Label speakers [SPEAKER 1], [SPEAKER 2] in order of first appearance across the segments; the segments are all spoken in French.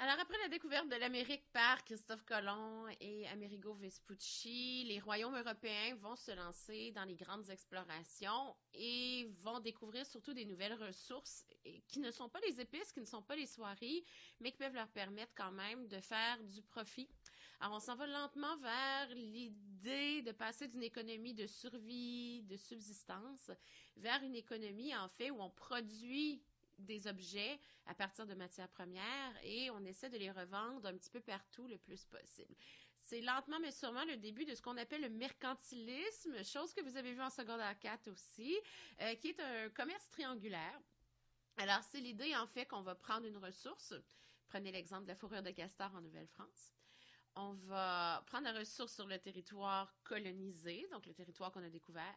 [SPEAKER 1] Alors, après la découverte de l'Amérique par Christophe Colomb et Amerigo Vespucci, les royaumes européens vont se lancer dans les grandes explorations et vont découvrir surtout des nouvelles ressources qui ne sont pas les épices, qui ne sont pas les soieries, mais qui peuvent leur permettre quand même de faire du profit. Alors, on s'en va lentement vers l'idée de passer d'une économie de survie, de subsistance, vers une économie, en fait, où on produit des objets à partir de matières premières et on essaie de les revendre un petit peu partout le plus possible. C'est lentement mais sûrement le début de ce qu'on appelle le mercantilisme, chose que vous avez vu en secondaire 4 aussi, qui est un commerce triangulaire. Alors, c'est l'idée en fait qu'on va prendre une ressource. Prenez l'exemple de la fourrure de castor en Nouvelle-France. On va prendre la ressource sur le territoire colonisé, donc le territoire qu'on a découvert.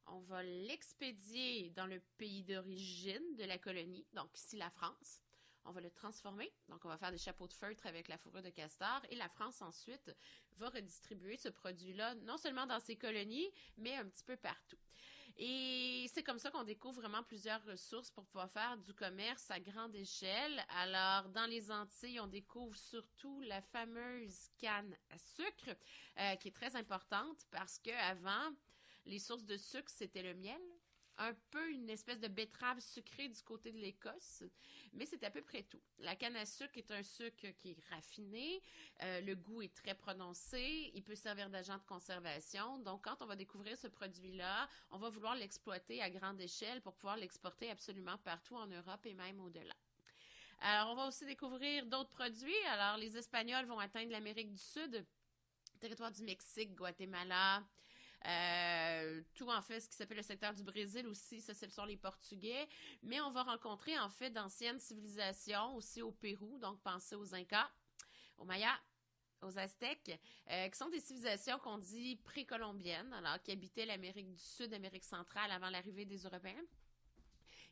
[SPEAKER 1] On va l'expédier dans le pays d'origine de la colonie, donc ici la France. On va le transformer, donc on va faire des chapeaux de feutre avec la fourrure de castor et la France ensuite va redistribuer ce produit-là non seulement dans ses colonies, mais un petit peu partout. Et c'est comme ça qu'on découvre vraiment plusieurs ressources pour pouvoir faire du commerce à grande échelle. Alors, dans les Antilles, on découvre surtout la fameuse canne à sucre, qui est très importante parce qu'avant, les sources de sucre, c'était le miel, un peu une espèce de betterave sucrée du côté de l'Écosse, mais c'est à peu près tout. La canne à sucre est un sucre qui est raffiné, le goût est très prononcé, il peut servir d'agent de conservation, donc quand on va découvrir ce produit-là, on va vouloir l'exploiter à grande échelle pour pouvoir l'exporter absolument partout en Europe et même au-delà. Alors, on va aussi découvrir d'autres produits. Alors, les Espagnols vont atteindre l'Amérique du Sud, territoire du Mexique, Guatemala, tout en fait ce qui s'appelle le secteur du Brésil aussi, ça ce sont les Portugais, mais on va rencontrer en fait d'anciennes civilisations aussi au Pérou, donc pensez aux Incas, aux Mayas, aux Aztèques, qui sont des civilisations qu'on dit précolombiennes, alors qui habitaient l'Amérique du Sud, l'Amérique centrale avant l'arrivée des Européens,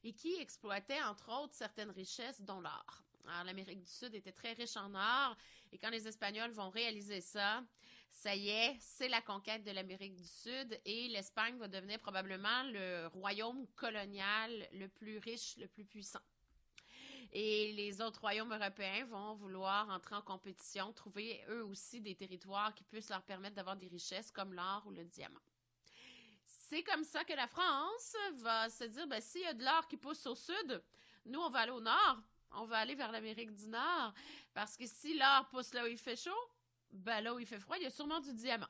[SPEAKER 1] et qui exploitaient entre autres certaines richesses dont l'or. Alors, l'Amérique du Sud était très riche en or, et quand les Espagnols vont réaliser ça, ça y est, c'est la conquête de l'Amérique du Sud, et l'Espagne va devenir probablement le royaume colonial le plus riche, le plus puissant. Et les autres royaumes européens vont vouloir entrer en compétition, trouver eux aussi des territoires qui puissent leur permettre d'avoir des richesses comme l'or ou le diamant. C'est comme ça que la France va se dire, ben, s'il y a de l'or qui pousse au sud, nous, on va aller au nord. On va aller vers l'Amérique du Nord. Parce que si l'or pousse là où il fait chaud, ben là où il fait froid, il y a sûrement du diamant.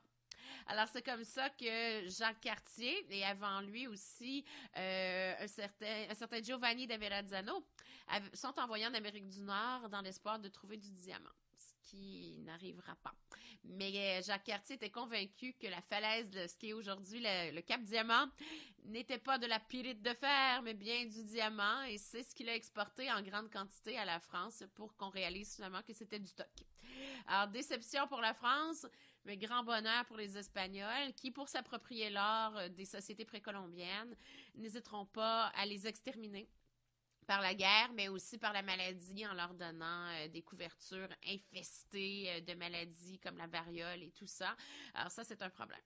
[SPEAKER 1] Alors, c'est comme ça que Jacques Cartier, et avant lui aussi un certain Giovanni da Verrazzano, sont envoyés en Amérique du Nord dans l'espoir de trouver du diamant, ce qui n'arrivera pas. Mais Jacques Cartier était convaincu que la falaise de ce qui est aujourd'hui le Cap Diamant n'était pas de la pyrite de fer, mais bien du diamant, et c'est ce qu'il a exporté en grande quantité à la France pour qu'on réalise finalement que c'était du stock. Alors, déception pour la France, mais grand bonheur pour les Espagnols qui, pour s'approprier l'or des sociétés précolombiennes, n'hésiteront pas à les exterminer par la guerre, mais aussi par la maladie en leur donnant des couvertures infestées de maladies comme la variole et tout ça. Alors ça, c'est un problème.